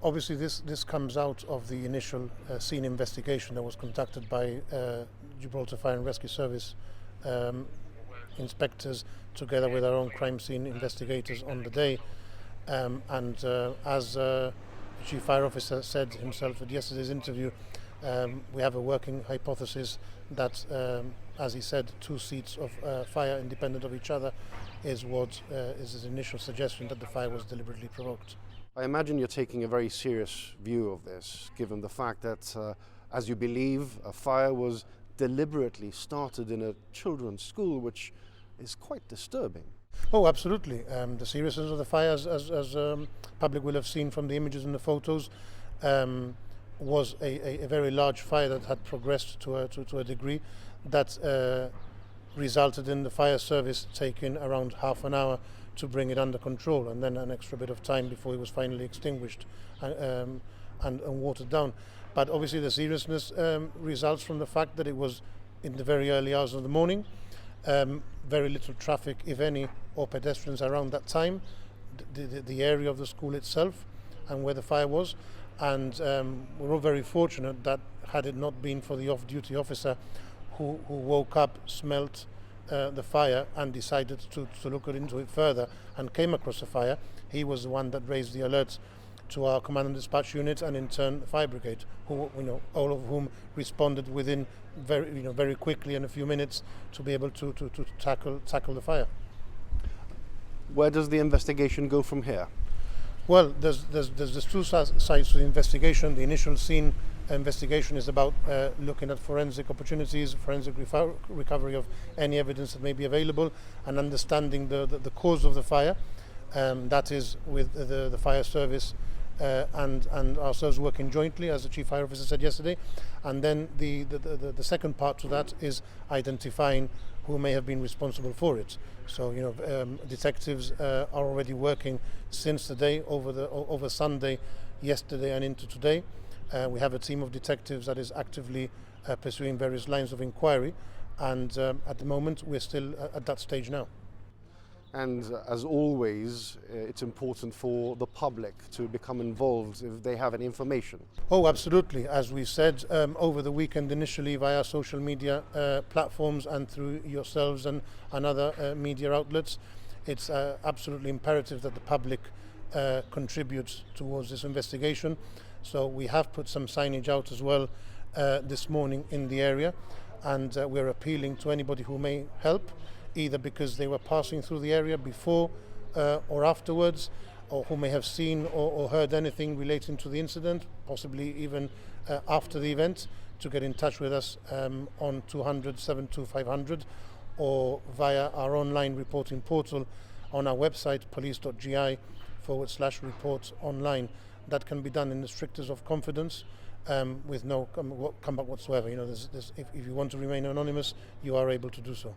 Obviously, this comes out of the initial scene investigation that was conducted by Gibraltar Fire and Rescue Service inspectors, together with our own crime scene investigators on the day. And as the Chief Fire Officer said himself at yesterday's interview, we have a working hypothesis that, as he said, 2 seats of fire independent of each other is what is his initial suggestion, that the fire was deliberately provoked. I imagine you're taking a very serious view of this, given the fact that, as you believe, a fire was deliberately started in a children's school, which is quite disturbing. Oh, absolutely. The seriousness of the fire, as public will have seen from the images and the photos, was a very large fire that had progressed to a degree that resulted in the fire service taking around half an hour to bring it under control, and then an extra bit of time before it was finally extinguished and watered down. But obviously the seriousness results from the fact that it was in the very early hours of the morning, very little traffic, if any, or pedestrians around that time, the area of the school itself and where the fire was. And we're all very fortunate that, had it not been for the off-duty officer who woke up, smelt the fire and decided to look into it further and came across the fire, he was the one that raised the alert to our command and dispatch unit, and in turn the fire brigade, who, all of whom responded within very quickly, in a few minutes, to be able to tackle the fire. Where does the investigation go from here? Well, there's 2 sides to the investigation. The initial scene investigation is about looking at forensic opportunities, forensic recovery of any evidence that may be available, and understanding the cause of the fire. That is with the fire service and ourselves working jointly, as the Chief Fire Officer said yesterday. And then the second part to that is identifying who may have been responsible for it. So detectives are already working since the day, over Sunday, yesterday, and into today. We have a team of detectives that is actively pursuing various lines of inquiry, and at the moment we're still at that stage now. And as always, it's important for the public to become involved if they have any information. Oh, absolutely. As we said over the weekend, initially via social media platforms and through yourselves and other media outlets, it's absolutely imperative that the public contributes towards this investigation. So we have put some signage out as well this morning in the area, and we're appealing to anybody who may help, either because they were passing through the area before or afterwards, or who may have seen or heard anything relating to the incident, possibly even after the event, to get in touch with us on 200 725 500 or via our online reporting portal on our website, police.gi/report online. That can be done in the strictest of confidence, with no comeback whatsoever. If you want to remain anonymous, you are able to do so.